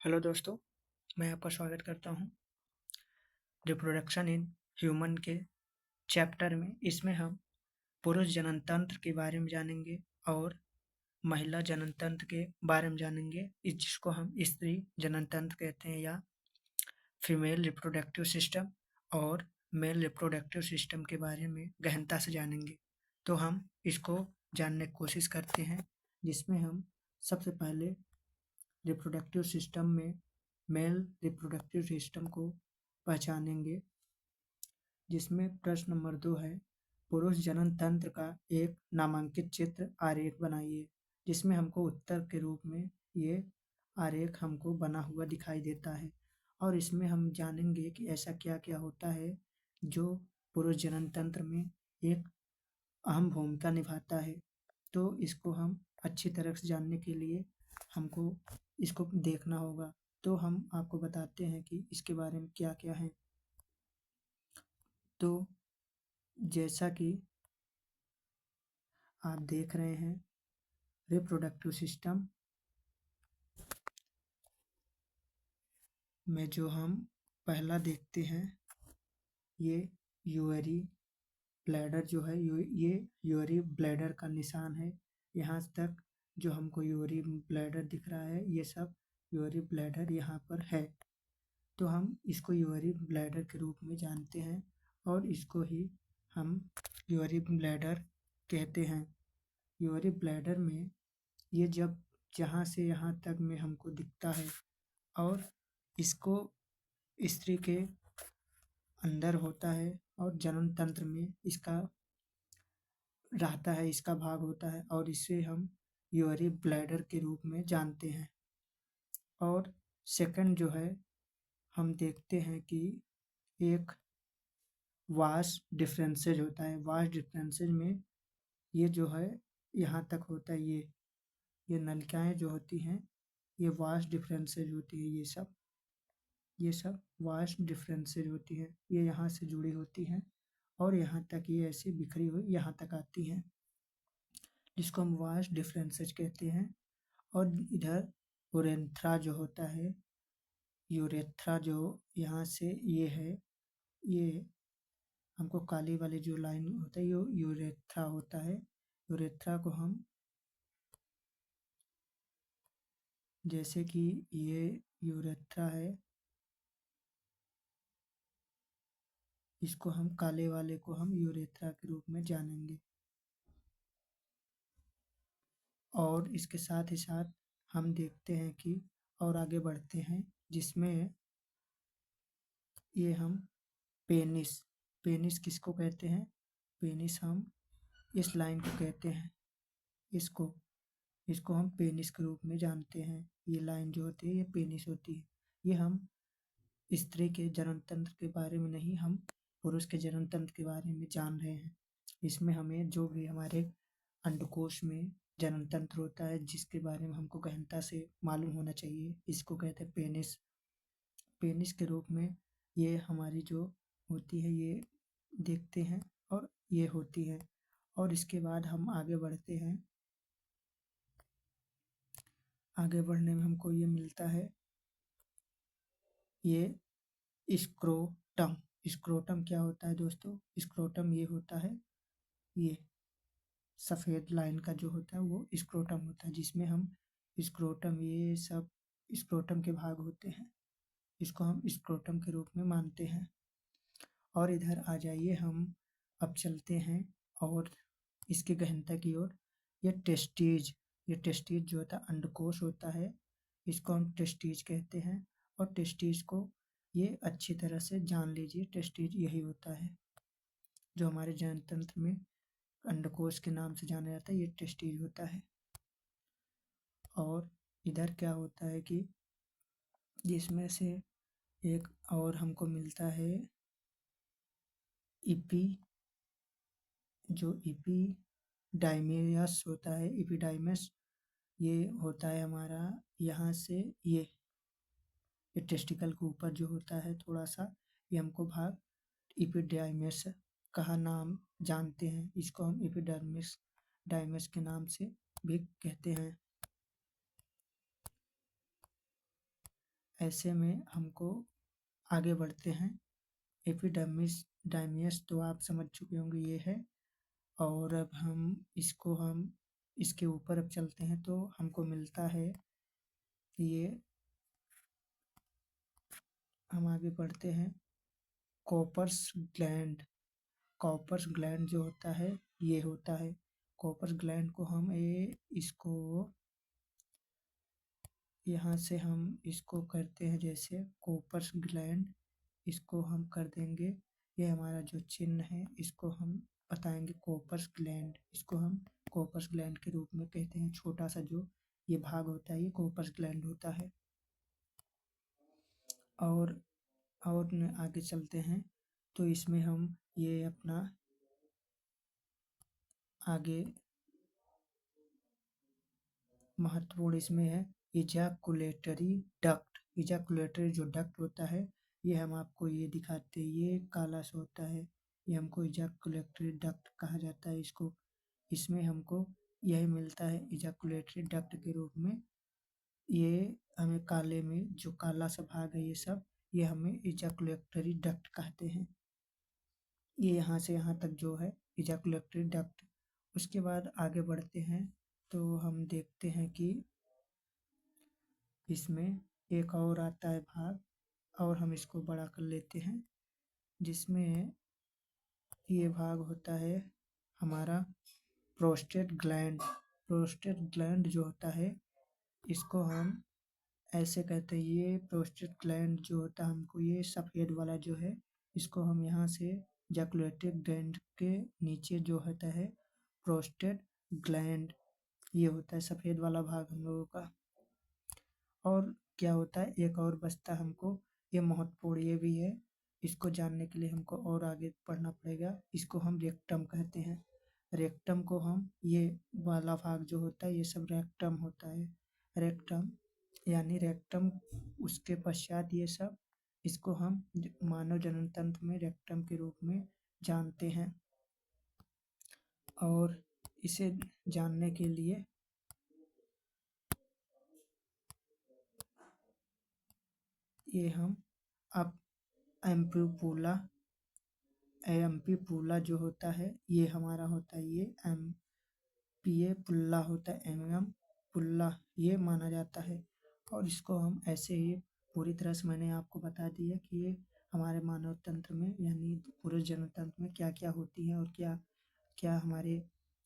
Hello दोस्तों, मैं आपका स्वागत करता हूँ रिप्रोडक्शन इन ह्यूमन के चैप्टर में। इसमें हम पुरुष जनन तंत्र के बारे में जानेंगे और महिला जनन तंत्र के बारे में जानेंगे, जिसको हम स्त्री जनन तंत्र कहते हैं या फीमेल रिप्रोडक्टिव सिस्टम, और मेल रिप्रोडक्टिव सिस्टम के बारे में गहनता से जानेंगे। तो हम इसको जानने की कोशिश करते हैं, जिसमें हम सबसे पहले रिप्रोडक्टिव सिस्टम में मेल रिप्रोडक्टिव सिस्टम को पहचानेंगे, जिसमें प्रश्न नंबर 2 है, पुरुष जनन तंत्र का एक नामांकित चित्र आरेख बनाइए। जिसमें हमको उत्तर के रूप में ये आरेख हमको बना हुआ दिखाई देता है, और इसमें हम जानेंगे कि ऐसा क्या क्या होता है जो पुरुष जनन तंत्र में एक अहम भूमिका निभाता है। तो इसको हम अच्छी तरह से जानने के लिए हमको इसको देखना होगा। तो हम आपको बताते हैं कि इसके बारे में क्या क्या है। तो जैसा कि आप देख रहे हैं, रिप्रोडक्टिव सिस्टम में जो हम पहला देखते हैं, ये यूएरी ब्लैडर जो है, ये यूएरी ब्लैडर का निशान है। यहाँ तक जो हमको यूएरी ब्लैडर दिख रहा है, ये सब यूएरी ब्लैडर यहाँ पर है। तो हम इसको यूएरी ब्लैडर के रूप में जानते हैं, और इसको ही हम यूएरी ब्लैडर कहते हैं। यूएरी ब्लैडर में ये जब जहाँ से यहाँ तक में हमको दिखता है, और इसको स्त्री के अंदर होता है, और जनन तंत्र में इसका रहता है, इसका भाग होता है, और इसे हम यूएरी ब्लैडर के रूप में जानते हैं। और सेकंड जो है, हम देखते हैं कि एक वास डिफरेंसेज होता है। वास डिफरेंसेज में ये जो है यहाँ तक होता है, ये नलिकाएं जो होती हैं, ये वास डिफरेंसेज होती है। ये सब वास डिफरेंसेज होती है। ये यहाँ से जुड़ी होती हैं, और यहाँ तक ये ऐसे बिखरी हुई यहाँ तक आती हैं, जिसको हम वास डिफरेंसेज कहते हैं। और इधर यूरेथ्रा जो होता है, यूरेथ्रा जो यहाँ से ये है, ये हमको काली वाली जो लाइन होता है, ये यूरेथ्रा होता है। यूरेथ्रा को हम, जैसे कि ये यूरेथ्रा है, इसको हम काले वाले को हम यूरेथ्रा के रूप में जानेंगे। और इसके साथ ही साथ हम देखते हैं कि और आगे बढ़ते हैं, जिसमें ये हम पेनिस, पेनिस किसको कहते हैं? पेनिस हम इस लाइन को कहते हैं। इसको इसको हम पेनिस के रूप में जानते हैं। ये लाइन जो होती है, ये पेनिस होती है। ये हम स्त्री के जनन तंत्र के बारे में नहीं, हम पुरुष के जनन तंत्र के बारे में जान रहे हैं। इसमें हमें जो भी हमारे अंडकोश में जनन तंत्र होता है, जिसके बारे में हमको गहनता से मालूम होना चाहिए, इसको कहते हैं पेनिस। पेनिस के रूप में ये हमारी जो होती है, ये देखते हैं, और ये होती है। और इसके बाद हम आगे बढ़ते हैं। आगे बढ़ने में हमको ये मिलता है, ये स्क्रोटम। स्क्रोटम क्या होता है दोस्तों? स्क्रोटम ये होता है, ये सफ़ेद लाइन का जो होता है वो स्क्रोटम होता है, जिसमें हम स्क्रोटम, ये सब स्क्रोटम के भाग होते हैं। इसको हम स्क्रोटम के रूप में मानते हैं। और इधर आ जाइए, हम अब चलते हैं और इसकी गहनता की ओर। ये टेस्टीज जो होता है, अंडकोश होता है, इसको हम टेस्टीज कहते हैं। और टेस्टीज को ये अच्छी तरह से जान लीजिए, टेस्टीज यही होता है जो हमारे जनन तंत्र में अंडकोश के नाम से जाना जाता है, ये टेस्टीज होता है। और इधर क्या होता है कि जिसमें से एक और हमको मिलता है इपी, जो इपीडाइमियस होता है। इपीडाइमस ये होता है हमारा यहाँ से, ये टेस्टिकल के ऊपर जो होता है थोड़ा सा, ये हमको भाग इपीडाइमस का नाम जानते हैं। इसको हम इपीडर्मिस डाइमस के नाम से भी कहते हैं। ऐसे में हमको आगे बढ़ते हैं। एपिडर्मिस डायमियस तो आप समझ चुके होंगे ये है। और अब हम इसके ऊपर अब चलते हैं तो हमको मिलता है ये। हम आगे बढ़ते हैं। Cowper's gland. कॉपर्स ग्लैंड जो होता है ये होता है। कॉपर्स ग्लैंड को हम इसको यहाँ से हम इसको करते हैं, जैसे कॉपर्स ग्लैंड इसको हम कर देंगे। ये हमारा जो चिन्ह है इसको हम बताएंगे कॉपर्स ग्लैंड। इसको हम कॉपर्स ग्लैंड के रूप में कहते हैं। छोटा सा जो ये भाग होता है ये कॉपर्स ग्लैंड होता है। और आगे चलते हैं तो इसमें हम ये अपना आगे महत्वपूर्ण इसमें है इजैकुलेटरी डक्ट। इजैकुलेटरी जो डक्ट होता है ये हम आपको ये दिखाते हैं। ये काला सा होता है, ये हमको इजैकुलेटरी डक्ट कहा जाता है इसको। इसमें हमको यही मिलता है इजैकुलेटरी डक्ट के रूप में। ये हमें काले में जो काला सा भाग है ये हमें इजैकुलेटरी डक्ट कहते हैं। ये यहाँ से यहाँ तक जो है इजैकुलेटरी डक्ट। उसके बाद आगे बढ़ते हैं तो हम देखते हैं कि इसमें एक और आता है भाग, और हम इसको बड़ा कर लेते हैं, जिसमें ये भाग होता है हमारा प्रोस्टेट ग्लैंड। प्रोस्टेट ग्लैंड जो होता है इसको हम ऐसे कहते हैं। ये प्रोस्टेट ग्लैंड जो होता है हमको ये सफ़ेद वाला जो है इसको हम यहाँ से जैकुलेटेड ग्लैंड के नीचे जो होता है प्रोस्टेट ग्लैंड, ये होता है सफ़ेद वाला भाग हम लोगों का। और क्या होता है एक और बचता हमको, ये महत्वपूर्ण ये भी है। इसको जानने के लिए हमको और आगे पढ़ना पड़ेगा। इसको हम रेक्टम कहते हैं। रेक्टम को हम ये वाला भाग जो होता है ये सब रेक्टम होता है। रेक्टम यानी रेक्टम उसके पश्चात ये सब, इसको हम मानव जनन तंत्र में रेक्टम के रूप में जानते हैं। और इसे जानने के लिए ये हम अब एम्पिपूला एम्पिपूला जो होता है ये हमारा होता है। ये एम पी ए पुल्ला होता है। एम पुल्ला ये माना जाता है। और इसको हम ऐसे ही पूरी तरह से मैंने आपको बता दिया कि ये हमारे मानव तंत्र में यानी पुरुष जनन तंत्र में क्या क्या होती है और क्या क्या हमारे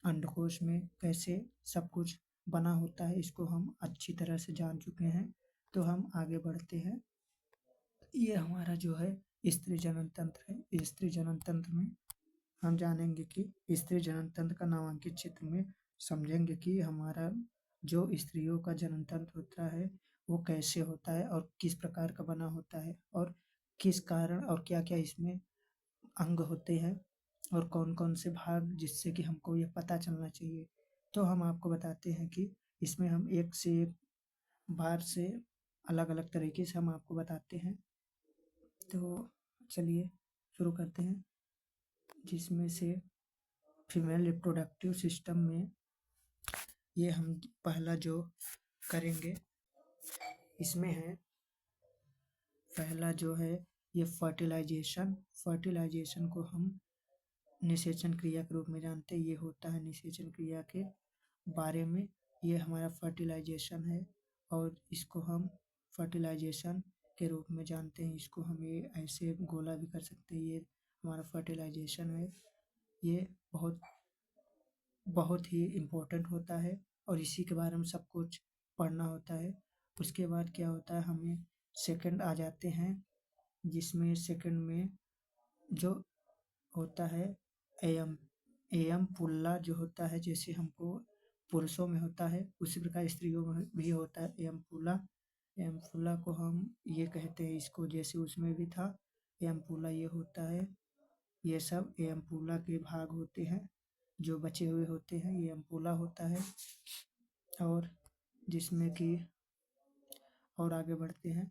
अंडकोश में कैसे सब कुछ बना होता है, इसको हम अच्छी तरह से जान चुके हैं। तो हम आगे बढ़ते हैं। ये हमारा जो है स्त्री जनन तंत्र है। स्त्री जनन तंत्र में हम जानेंगे कि स्त्री जनन तंत्र का नामांकित चित्र में समझेंगे कि हमारा जो स्त्रियों का जनन तंत्र होता है वो कैसे होता है और किस प्रकार का बना होता है और किस कारण और क्या क्या इसमें अंग होते हैं और कौन कौन से भाग, जिससे कि हमको ये पता चलना चाहिए। तो हम आपको बताते हैं कि इसमें हम एक से एक बार से अलग अलग तरीके से हम आपको बताते हैं। तो चलिए शुरू करते हैं। जिसमें से फीमेल रिप्रोडक्टिव सिस्टम में ये हम पहला जो करेंगे इसमें है पहला जो है ये फर्टिलाइजेशन। फर्टिलाइजेशन को हम निषेचन क्रिया के रूप में जानते हैं। ये होता है निषेचन क्रिया के बारे में, ये हमारा फर्टिलाइजेशन है। और इसको हम फर्टिलाइजेशन के रूप में जानते हैं। इसको हम ये ऐसे गोला भी कर सकते हैं। ये हमारा फर्टिलाइजेशन है। ये बहुत बहुत ही इम्पोर्टेंट होता है और इसी के बारे में सब कुछ पढ़ना होता है। उसके बाद क्या होता है हमें सेकंड आ जाते हैं, जिसमें सेकंड में जो होता है एयम एयम पुल्ला जो होता है, जैसे हमको पुरुषों में होता है उसी प्रकार स्त्रियों में भी होता है एयम पुल्ला। एयम पुल्ला को हम ये कहते हैं इसको, जैसे उसमें भी था एयम पुल्ला ये होता है। ये सब एयम पुल्ला के भाग होते हैं जो बचे हुए होते हैं, ये अम्पुला होता है। और जिसमें कि और आगे बढ़ते हैं।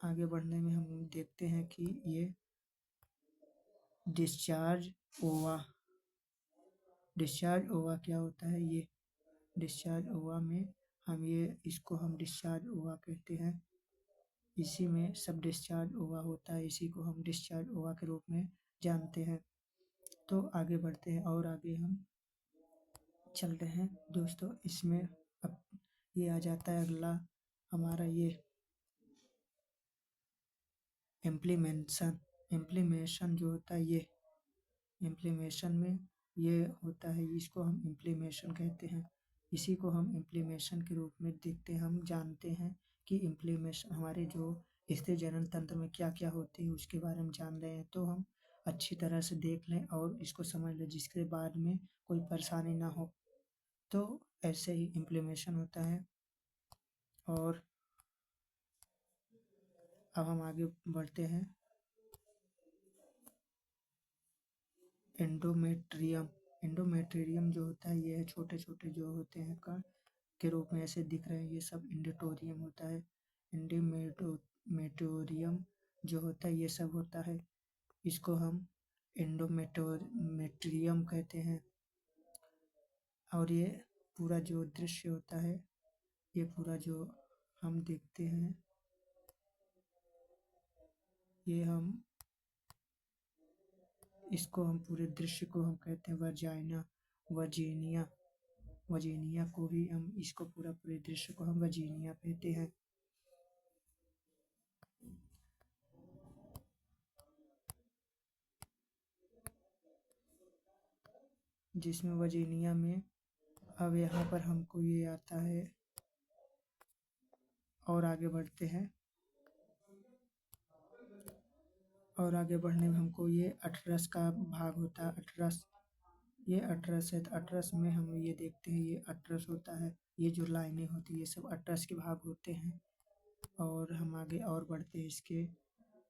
आगे बढ़ने में हम देखते हैं कि ये डिस्चार्ज ओवा। डिस्चार्ज ओवा क्या होता है? ये डिस्चार्ज ओवा में हम इसको हम डिस्चार्ज ओवा कहते हैं। इसी में सब डिस्चार्ज ओवा होता है, इसी को हम डिस्चार्ज ओवा के रूप में जानते हैं। तो आगे बढ़ते हैं और आगे हम चलते हैं दोस्तों। इसमें अब ये आ जाता है अगला हमारा ये इम्प्लीमेशन जो होता है, ये इम्प्लीमेशन में ये होता है, इसको हम इम्प्लीमेशन कहते हैं। इसी को हम इम्प्लीमेशन के रूप में देखते हैं। हम जानते हैं कि इम्प्लीमेशन हमारे जो स्त्री जनन तंत्र में क्या क्या होते हैं उसके बारे में जान रहे हैं, तो हम अच्छी तरह से देख लें और इसको समझ लें, जिसके बाद में कोई परेशानी ना हो। तो ऐसे ही इम्प्लीमेशन होता है। और अब हम आगे बढ़ते हैं। एंडोमेट्रियम जो होता है, ये छोटे छोटे जो होते हैं कण के रूप में ऐसे दिख रहे हैं, ये सब एंडोमेट्रियम होता है। एंडोमेट्रियम जो होता है ये सब होता है, इसको हम एंडोमेट्रियम कहते हैं। और ये पूरा जो दृश्य होता है, ये पूरा जो हम देखते हैं, ये हम इसको हम पूरे दृश्य को हम कहते हैं वजीनिया। वजीनिया को भी हम इसको पूरे दृश्य को हम वजीनिया कहते हैं। जिसमें वजीनिया में अब यहाँ पर हमको ये आता है। और आगे बढ़ते हैं। और आगे बढ़ने में हमको ये अटरस का भाग होता है। अटरस, ये अटरस है, तो अटरस में हम ये देखते हैं, ये अटरस होता है। ये जो लाइनें होती है ये सब अटरस के भाग होते हैं। और हम आगे और बढ़ते हैं इसके।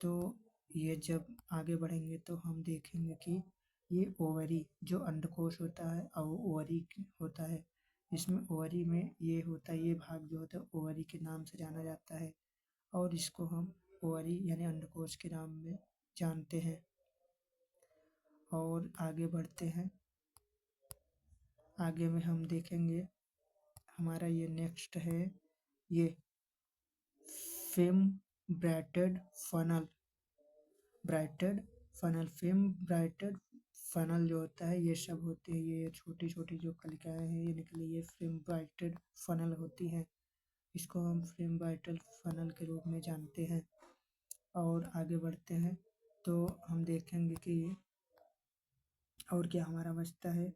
तो ये जब आगे बढ़ेंगे तो हम देखेंगे कि ये ओवरी जो अंडकोश होता है और ओवरी होता है, इसमें ओवरी में ये होता है, ये भाग जो होता है ओवरी के नाम से जाना जाता है। और इसको हम ओवरी यानी अंडकोश के नाम में जानते हैं। और आगे बढ़ते हैं। आगे में हम देखेंगे हमारा ये नेक्स्ट है ये fame brighted funnel. Brighted funnel, fame brighted funnel जो होता है, ये सब होते हैं, ये छोटी छोटी जो कलिकाएं हैं ये निकली, ये फ्रेम ब्राइटेड फनल होती हैं। इसको हम फ्रेम ब्राइटेड फनल के रूप में जानते हैं। और आगे बढ़ते हैं तो हम देखेंगे कि और क्या हमारा बचता है।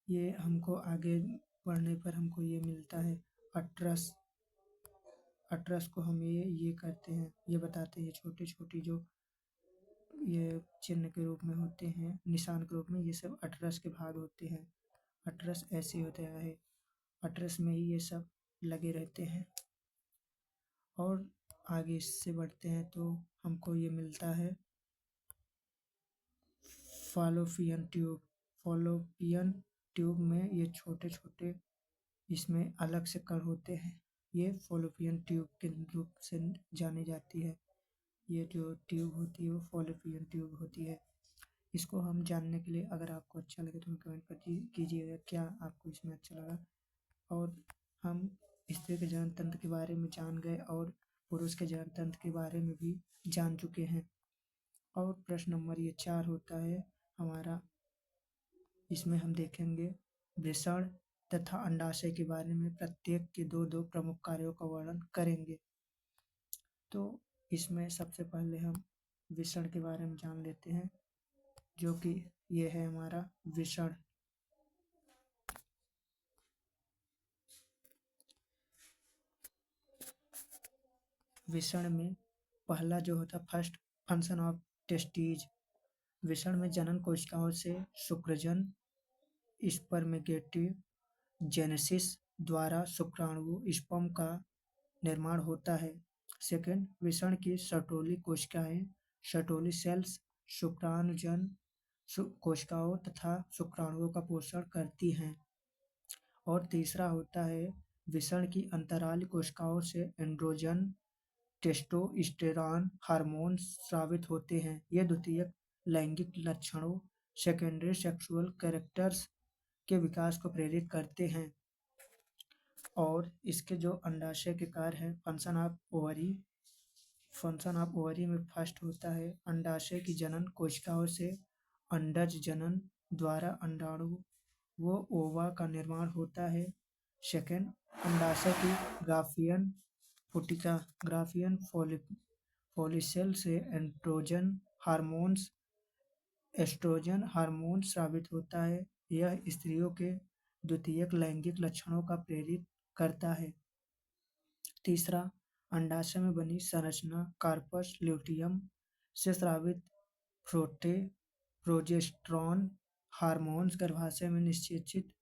ये हमको आगे बढ़ने पर हमको ये मिलता है अट्रस। अट्रस को हम ये करते हैं, ये बताते हैं, छोटी छोटी जो ये चिन्ह के रूप में होते हैं, निशान के रूप में, ये सब अटरस के भाग होते हैं। अटरस ऐसे होता है, अटरस में ही ये सब लगे रहते हैं। और आगे इससे बढ़ते हैं तो हमको ये मिलता है फॉलोपियन ट्यूब। फॉलोपियन ट्यूब में ये छोटे छोटे इसमें अलग से कण होते हैं, ये फॉलोपियन ट्यूब के रूप से जानी जाती है। ये जो ट्यूब होती है वो फॉलोपियन ट्यूब होती है। इसको हम जानने के लिए अगर आपको अच्छा लगे तो कमेंट कर कीजिएगा क्या आपको इसमें अच्छा लगा। और हम स्त्री के जनन तंत्र के बारे में जान गए और पुरुष के जनन तंत्र के बारे में भी जान चुके हैं। और प्रश्न नंबर ये 4 होता है हमारा, इसमें हम देखेंगे वृषण तथा अंडाशय के बारे में, प्रत्येक के दो दो प्रमुख कार्यों का वर्णन करेंगे। तो इसमें सबसे पहले हम वृषण के बारे में जान लेते हैं, जो कि ये है हमारा वृषण। वृषण में पहला जो होता फर्स्ट फंक्शन ऑफ टेस्टीज। वृषण में जनन कोशिकाओं से शुक्रजन स्पर्मेगेटिव जेनेसिस द्वारा शुक्राणु स्पर्म का निर्माण होता है। सेकंड, वृषण की सर्टोली कोशिकाएं, सर्टोली सेल्स, शुक्राणुजन कोशिकाओं तथा शुक्राणुओं का पोषण करती हैं। और तीसरा होता है वृषण की अंतराली कोशिकाओं से एंड्रोजन टेस्टोस्टेरॉन हार्मोन स्रावित होते हैं। ये द्वितीयक लैंगिक लक्षणों सेकेंडरी सेक्सुअल कैरेक्टर्स के विकास को प्रेरित करते हैं। और इसके जो अंडाशय के कार्य है, फंक्शन ऑफ ओवरी में फर्स्ट होता है अंडाशय की जनन कोशिकाओं से अंडज जनन द्वारा अंडाणु वो ओवा का निर्माण होता है। सेकंड, अंडाशय की ग्राफियन पुटिका ग्राफियन फॉलिसेल से हार्मोन्स एस्ट्रोजन हार्मोन स्रावित होता है। यह स्त्रियों के द्वितीयक लैंगिक लक्षणों का प्रेरित करता है। तीसरा, अंडाशय में बनी संरचना कार्पस ल्यूटियम से स्रावित प्रोजेस्टेरॉन हार्मोन्स गर्भाशय में निषेचित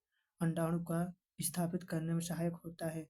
अंडाणु का स्थापित करने में सहायक होता है।